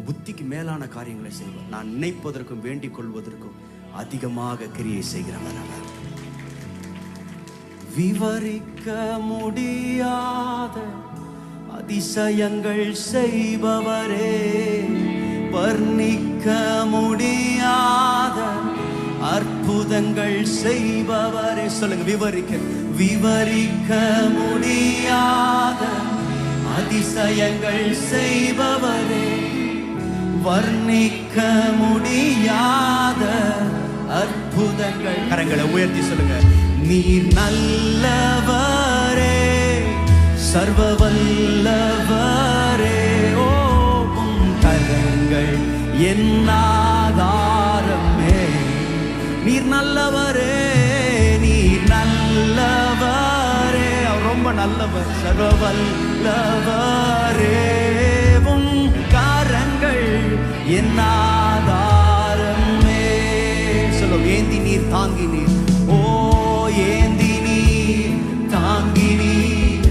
என் புத்திக்கு மேலான காரியங்களை செய்வார். நான் நினைப்பதற்கும் வேண்டிக் கொள்வதற்கும் அதிகமாக கிரியை செய்கிறவர் அவர். விவரிக்க முடியாத அதிசயங்கள் செய்பவரே, வர்ணிக்க முடியாத அற்புதங்கள் செய்பவரே. சொல்லுங்க, விவரிக்க முடியாத அதிசயங்கள் செய்பவரே, வர்ணிக்க முடியாத அற்புதங்கள். கரங்களை உயர்த்தி சொல்லுங்க. நீர் நல்லவரே, சர்வ வல்லவரே. ஓ, உம் கரங்கள் என் ஆதாரமே. நீர் நல்லவரே, நீர் நல்லவரே. அவர் ரொம்ப நல்லவர். சர்வ வல்லவரே, உம் கரங்கள் என் ஆதாரமே. சொல்லும், ஏந்தி நீர் தாங்கி நீர். ஓ, ஏந்தி நீர் தாங்கி நீர்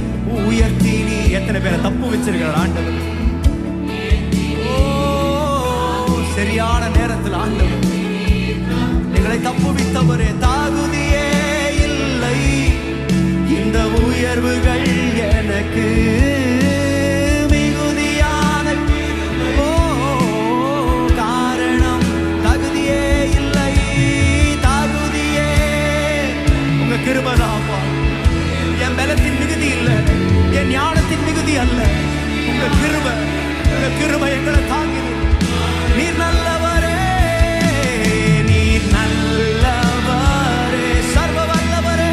உயர்த்தி நீர். எத்தனை பேரை தப்பு வச்சிருக்கிறார் ஆண்டவர். ஓ, சரியான நேரத்தில் ஆண்டவர் எங்களை தப்புவித்தவரே. தாகுதியே இல்லை இந்த உயர்வுகள் எனக்கு, மிகுதியான காரணம் தகுதியே இல்லை. தாகுதியே உங்க கிருபைதாப்பா. என் பலத்தின் மிகுதி இல்லை, என் ஞானத்தின் மிகுதி அல்ல. உங்க கிருபை, உங்க கிருபை எங்களை தாங்கிது. நீர் நல்லவரே, நீர் நல்லவரே, சர்வ வல்லவரே.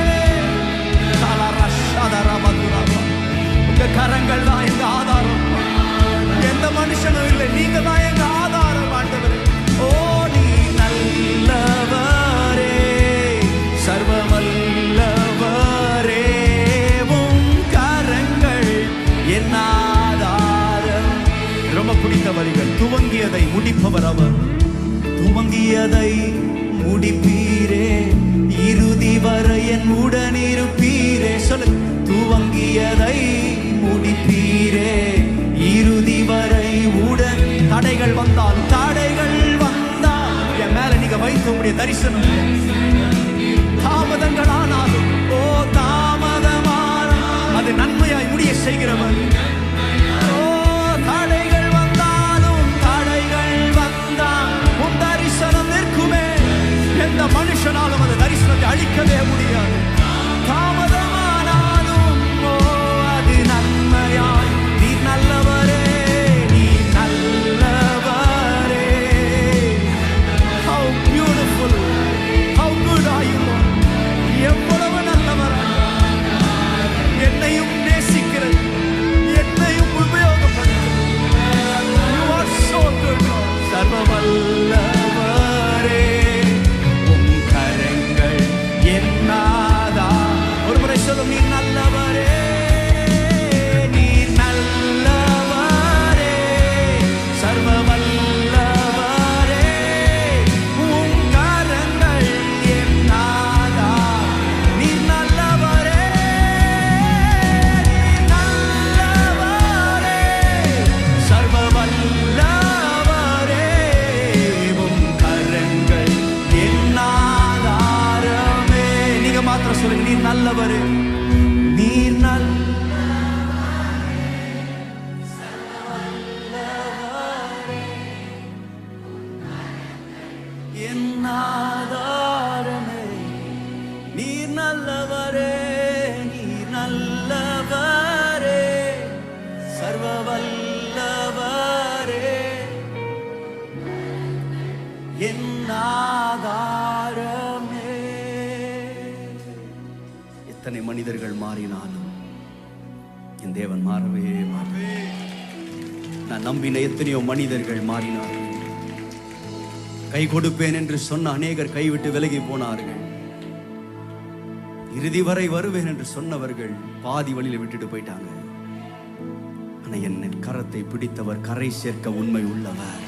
உங்க கரங்கள் தான் எங்க ஆதாரம். எந்த மனுஷனும் இல்லை, நீங்க தான் எங்க ஆதாரம் ஆண்டவரே. ஓ, நீ நல்லவரே, சர்வ வல்லவரே. உம் கரங்கள் என் ஆதாரம். ரொம்ப பிடித்த வரிகள். துவங்கியதை முடிப்பவர் அவர். துவங்கியதை முடிப்பீரே, இறுதி வரை என் உடன் இருப்பீரே. சொல்லு, துவங்கியதை முடிப்பீரே, இறுதி வரை உடன். தடைகள் வந்தால் என் மேல நீங்க வைக்க முடிய தரிசனம். தாமதங்கள் ஆனாலும், ஓ தாமதமான அது நன்மையாய் முடிய செய்கிறவர். எந்த மனுஷனாலும் அந்த தரிசனத்தை அழிக்கவே முடியாது. தாமதமானாலும், ஓ அது நன்மையாய். நீ நல்லவரே, நீ நல்லவரே. How beautiful, how good are you Lord. எவ்வளவு நல்லவர். என்னையும் நேசிக்கிறது, என்னையும் உபயோகப்படுத்துகிறது. You are so good Lord. சர்வ வல்லவரே, ஒரு முறை சொல்லும், நீ நல்லவரே, நீ நல்லவரே, சர்வ வல்லவரே. உம் கரங்கள் என் ஆதாரம். நீ நல்லவரே, நீ நல்லவரே, சர்வ வல்லவரே. உம் கரங்கள் என் ஆதாரமே. நீங்க மாத்திரம் சொல்லுங்க, நீ நல்லவரே, நீர் நல்லவரே, என் ஆதாரமே. நீர் நல்லவரே, நீர் நல்லவரே, சர்வ வல்லவரே, என் ஆதாரமே. எத்தனை மனிதர்கள் மாறினாலும் என் தேவன் மாறவே மாறவே. நான் நம்பின எத்தனையோ மனிதர்கள் மாறினார்கள். கை கொடுப்பேன் என்று சொன்ன அநேகர் கைவிட்டு விலகி போனார்கள். இறுதி வரை வருவேன் என்று சொன்னவர்கள் பாதி வழியில விட்டுட்டு போயிட்டாங்க. ஆனா என் கரத்தை பிடித்தவர் கரை சேர்க்க உண்மை உள்ளவர்.